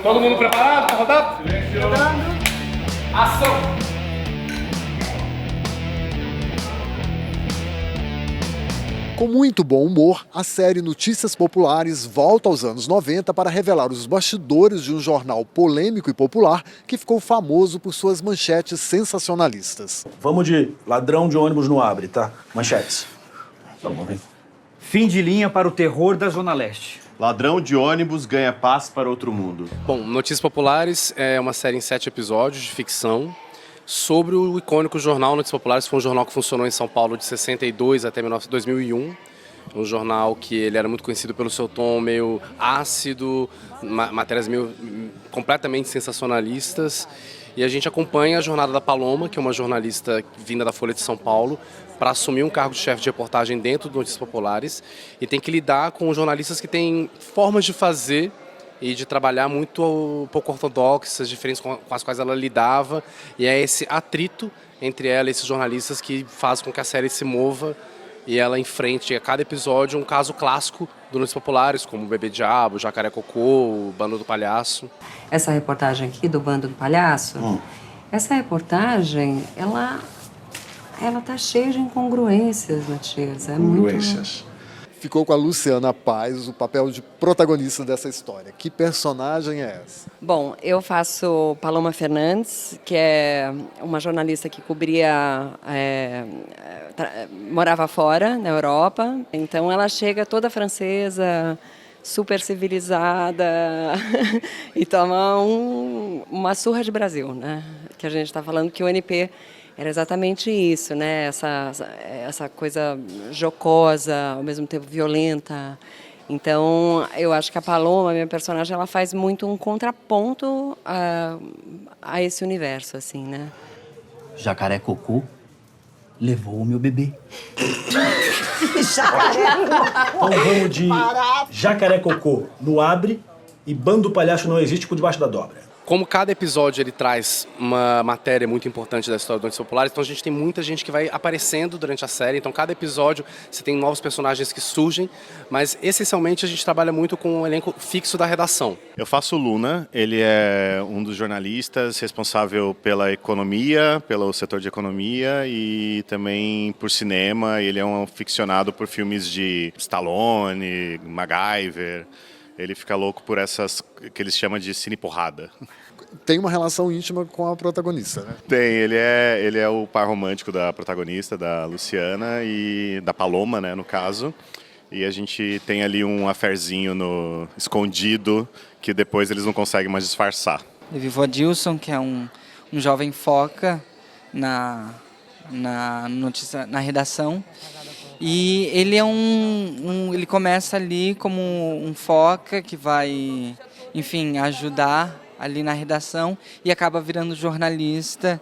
Todo mundo preparado para rodar? Rodando. Ação! Com muito bom humor, a série Notícias Populares volta aos anos 90 para revelar os bastidores de um jornal polêmico e popular que ficou famoso por suas manchetes sensacionalistas. Vamos de ladrão de ônibus no Abre, tá? Manchetes. Vamos ver. Fim de linha para o terror da Zona Leste. Ladrão de ônibus ganha paz para outro mundo. Bom, Notícias Populares é uma série em 7 episódios de ficção sobre o icônico jornal Notícias Populares. Foi um jornal que funcionou em São Paulo de 62 até 2001. Um jornal que ele era muito conhecido pelo seu tom meio ácido, matérias meio completamente sensacionalistas. E a gente acompanha a jornada da Paloma, que é uma jornalista vinda da Folha de São Paulo, para assumir um cargo de chefe de reportagem dentro do Notícias Populares e tem que lidar com jornalistas que têm formas de fazer e de trabalhar muito pouco ortodoxas, diferentes com as quais ela lidava, e é esse atrito entre ela e esses jornalistas que faz com que a série se mova e ela enfrente a cada episódio um caso clássico do Notícias Populares, como o Bebê Diabo, Jacaré Cocô, o Bando do Palhaço. Essa reportagem aqui do Bando do Palhaço, essa reportagem, ela tá cheia de incongruências, Matias. Incongruências. Ficou com a Luciana Paz o papel de protagonista dessa história. Que personagem é essa? Bom, eu faço Paloma Fernandes, que é uma jornalista que cobria, morava fora, na Europa. Então ela chega toda francesa, super civilizada e toma uma surra de Brasil, né? Que a gente está falando que o NP era exatamente isso, né? Essa coisa jocosa, ao mesmo tempo violenta. Então, eu acho que a Paloma, minha personagem, ela faz muito um contraponto a esse universo, assim, né? Jacaré Cocô levou o meu bebê. Então vamos de Jacaré Cocô no Abre e Bando do Palhaço Não Existe por Debaixo da Dobra. Como cada episódio ele traz uma matéria muito importante da história do Notícias Populares, então a gente tem muita gente que vai aparecendo durante a série, então cada episódio você tem novos personagens que surgem, mas essencialmente a gente trabalha muito com um elenco fixo da redação. Eu faço o Luna, ele é um dos jornalistas responsável pela economia, pelo setor de economia e também por cinema. Ele é um aficionado por filmes de Stallone, MacGyver. Ele fica louco por essas que eles chamam de cine porrada. Tem uma relação íntima com a protagonista, né? Tem, ele é o par romântico da protagonista, da Luciana, e da Paloma, né, no caso. E a gente tem ali um affairzinho escondido que depois eles não conseguem mais disfarçar. Eu vivo Adilson, que é um jovem foca na redação. E ele é ele começa ali como um foca que vai, enfim, ajudar ali na redação e acaba virando jornalista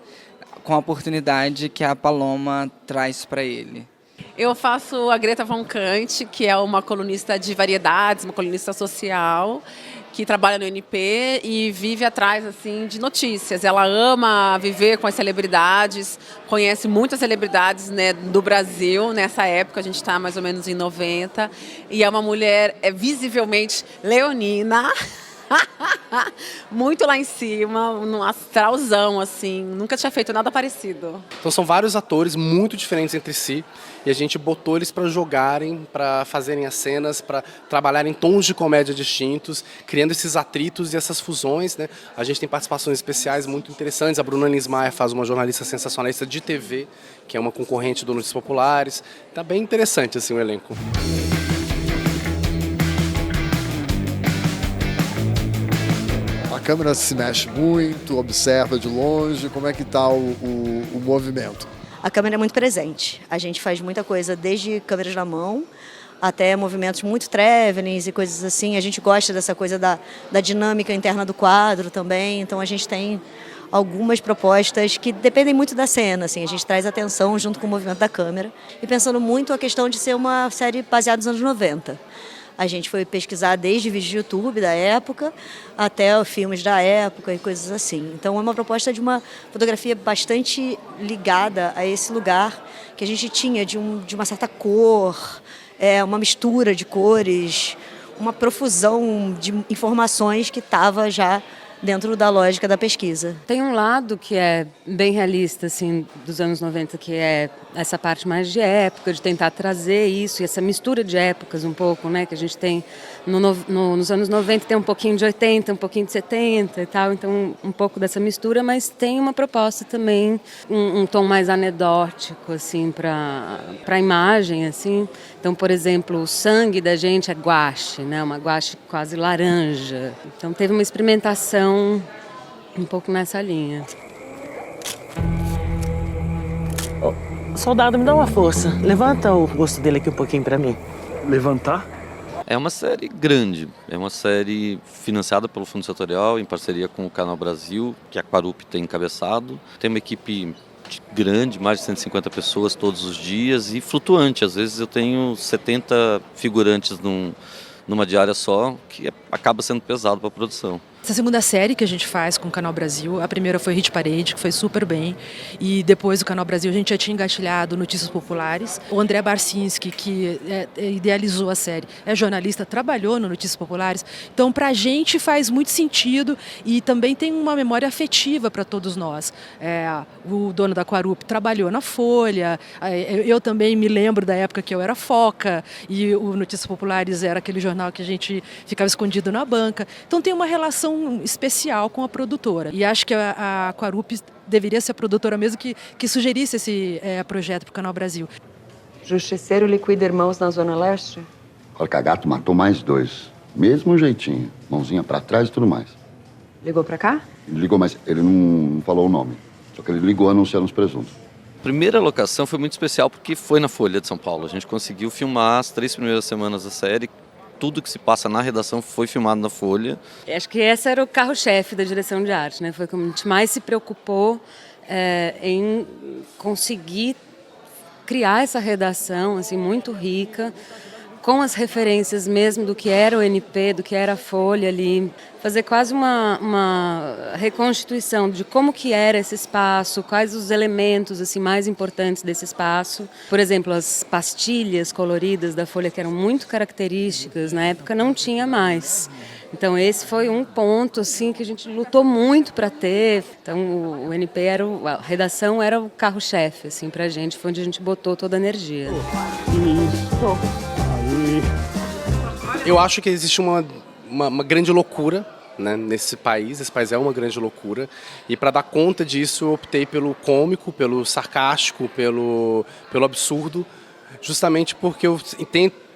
com a oportunidade que a Paloma traz para ele. Eu faço a Greta Von Kant, que é uma colunista de variedades, uma colunista social, que trabalha no NP e vive atrás assim de notícias. Ela ama viver com as celebridades, conhece muitas celebridades, né, do Brasil nessa época, a gente está mais ou menos em 90, e é uma mulher visivelmente leonina, muito lá em cima, num astralzão, assim, nunca tinha feito nada parecido. Então são vários atores muito diferentes entre si e a gente botou eles para jogarem, para fazerem as cenas, para trabalharem tons de comédia distintos, criando esses atritos e essas fusões, né? A gente tem participações especiais muito interessantes. A Bruna Linsmeyer faz uma jornalista sensacionalista de TV, que é uma concorrente do Notícias Populares. Tá bem interessante assim o elenco. A câmera se mexe muito, observa de longe, como é que está o movimento? A câmera é muito presente. A gente faz muita coisa, desde câmeras na mão até movimentos muito travelings e coisas assim. A gente gosta dessa coisa da dinâmica interna do quadro também. Então a gente tem algumas propostas que dependem muito da cena. Assim. A gente traz atenção junto com o movimento da câmera e pensando muito a questão de ser uma série baseada nos anos 90. A gente foi pesquisar desde vídeos de YouTube da época até filmes da época e coisas assim. Então é uma proposta de uma fotografia bastante ligada a esse lugar que a gente tinha de uma certa cor, uma mistura de cores, uma profusão de informações que estava já dentro da lógica da pesquisa. Tem um lado que é bem realista, assim, dos anos 90, que é essa parte mais de época, de tentar trazer isso, e essa mistura de épocas um pouco, né, que a gente tem nos anos 90, tem um pouquinho de 80, um pouquinho de 70 e tal, então um pouco dessa mistura, mas tem uma proposta também, um tom mais anedótico, assim, para a imagem, assim. Então, por exemplo, o sangue da gente é guache, né, uma guache quase laranja. Então teve uma experimentação um pouco nessa linha. Soldado, me dá uma força. Levanta o rosto dele aqui um pouquinho pra mim. Levantar? É uma série grande, é uma série financiada pelo Fundo Setorial em parceria com o Canal Brasil, que a Quarup tem encabeçado. Tem uma equipe grande, mais de 150 pessoas todos os dias e flutuante. Às vezes eu tenho 70 figurantes numa diária só, que acaba sendo pesado para a produção. Essa segunda série que a gente faz com o Canal Brasil, a primeira foi Hit Parade, que foi super bem, e depois do Canal Brasil a gente já tinha engatilhado Notícias Populares. O André Barcinski, que idealizou a série, é jornalista, trabalhou no Notícias Populares, então pra gente faz muito sentido e também tem uma memória afetiva para todos nós. O dono da Quarup trabalhou na Folha, eu também me lembro da época que eu era foca, e o Notícias Populares era aquele jornal que a gente ficava escondido na banca, então tem uma relação especial com a produtora. E acho que a Quarup deveria ser a produtora mesmo que sugerisse esse projeto para o Canal Brasil. Justiceiro liquida irmãos na Zona Leste? O Cagato matou mais 2. Mesmo jeitinho. Mãozinha pra trás e tudo mais. Ligou para cá? Ligou, mas ele não falou o nome. Só que ele ligou anunciando os presuntos. A primeira locação foi muito especial porque foi na Folha de São Paulo. A gente conseguiu filmar as 3 primeiras semanas da série. Tudo que se passa na redação foi filmado na Folha. Acho que esse era o carro-chefe da direção de arte, né? Foi como a gente mais se preocupou em conseguir criar essa redação assim, muito rica, com as referências mesmo do que era o NP, do que era a Folha ali, fazer quase uma reconstituição de como que era esse espaço, quais os elementos assim mais importantes desse espaço. Por exemplo, as pastilhas coloridas da Folha, que eram muito características, na época não tinha mais. Então esse foi um ponto assim que a gente lutou muito para ter. Então o NP a redação era o carro-chefe assim pra gente, foi onde a gente botou toda a energia. Eu acho que existe uma grande loucura, né, nesse país. Esse país é uma grande loucura. E para dar conta disso, eu optei pelo cômico, pelo sarcástico, pelo absurdo, justamente porque eu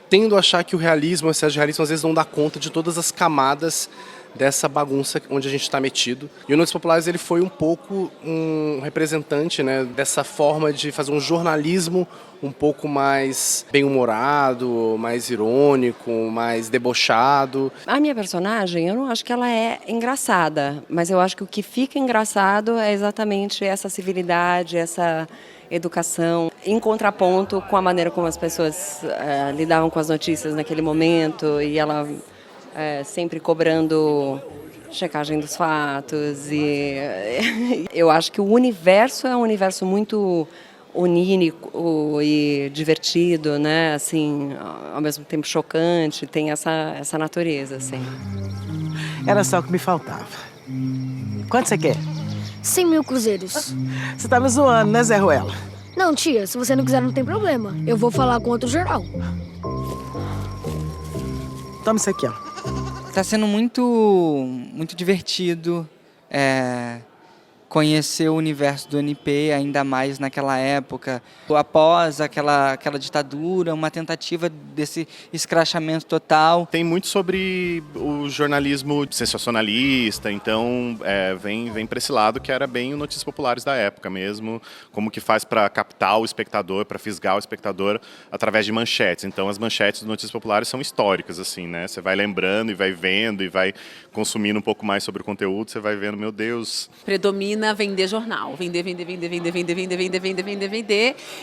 tendo a achar que o realismo, o excesso de realismo, às vezes não dá conta de todas as camadas dessa bagunça onde a gente está metido. E o Notícias Populares ele foi um pouco um representante, né, dessa forma de fazer um jornalismo um pouco mais bem-humorado, mais irônico, mais debochado. A minha personagem, eu não acho que ela é engraçada, mas eu acho que o que fica engraçado é exatamente essa civilidade, essa educação, em contraponto com a maneira como as pessoas lidavam com as notícias naquele momento, e ela sempre cobrando checagem dos fatos. E eu acho que o universo é um universo muito onírico e divertido, né? Assim, ao mesmo tempo chocante, tem essa natureza, assim. Era só o que me faltava. Quanto você quer? 100 mil cruzeiros. Você tá me zoando, né, Zé Ruela? Não, tia, se você não quiser não tem problema. Eu vou falar com outro jornal. Toma isso aqui, ó. Tá sendo muito divertido conhecer o universo do NP, ainda mais naquela época. Após aquela ditadura, uma tentativa desse escrachamento total. Tem muito sobre o jornalismo sensacionalista, então vem para esse lado que era bem o Notícias Populares da época mesmo, como que faz para captar o espectador, para fisgar o espectador através de manchetes. Então as manchetes do Notícias Populares são históricas, assim, né? Você vai lembrando e vai vendo e vai consumindo um pouco mais sobre o conteúdo, você vai vendo, meu Deus. Predomina vender jornal, vender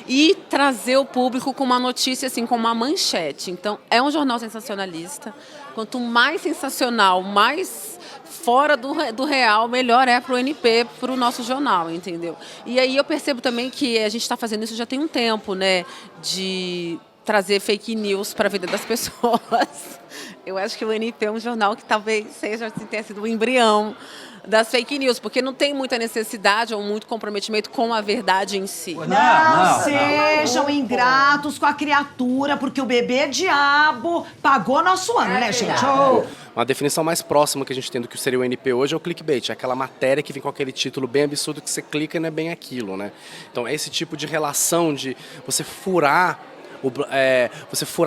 e trazer o público com uma notícia assim, com uma manchete. Então é um jornal sensacionalista. Quanto mais sensacional, mais fora do real, melhor é para o NP, para o nosso jornal, entendeu? E aí eu percebo também que a gente está fazendo isso já tem um tempo, né? De trazer fake news para a vida das pessoas. Eu acho que o NP é um jornal que talvez seja, assim, tenha sido o embrião das fake news, porque não tem muita necessidade ou muito comprometimento com a verdade em si. Não sejam ingratos com a criatura, porque o bebê diabo pagou nosso ano, né, gente? Uma definição mais próxima que a gente tem do que seria o NP hoje é o clickbait, é aquela matéria que vem com aquele título bem absurdo que você clica e não é bem aquilo, né? Então é esse tipo de relação de você furar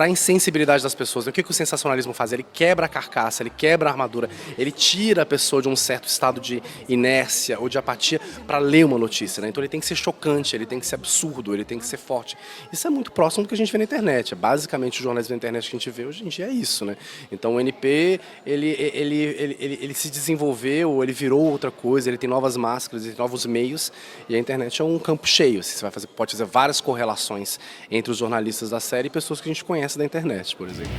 a insensibilidade das pessoas. O que o sensacionalismo faz? Ele quebra a carcaça, ele quebra a armadura, ele tira a pessoa de um certo estado de inércia ou de apatia para ler uma notícia, né? Então ele tem que ser chocante, ele tem que ser absurdo, ele tem que ser forte. Isso é muito próximo do que a gente vê na internet. Basicamente, os jornais da internet que a gente vê hoje em dia é isso, né? Então o NP, ele se desenvolveu, ele virou outra coisa, ele tem novas máscaras, ele tem novos meios, e a internet é um campo cheio. Você pode fazer várias correlações entre os jornalistas da série e pessoas que a gente conhece da internet, por exemplo.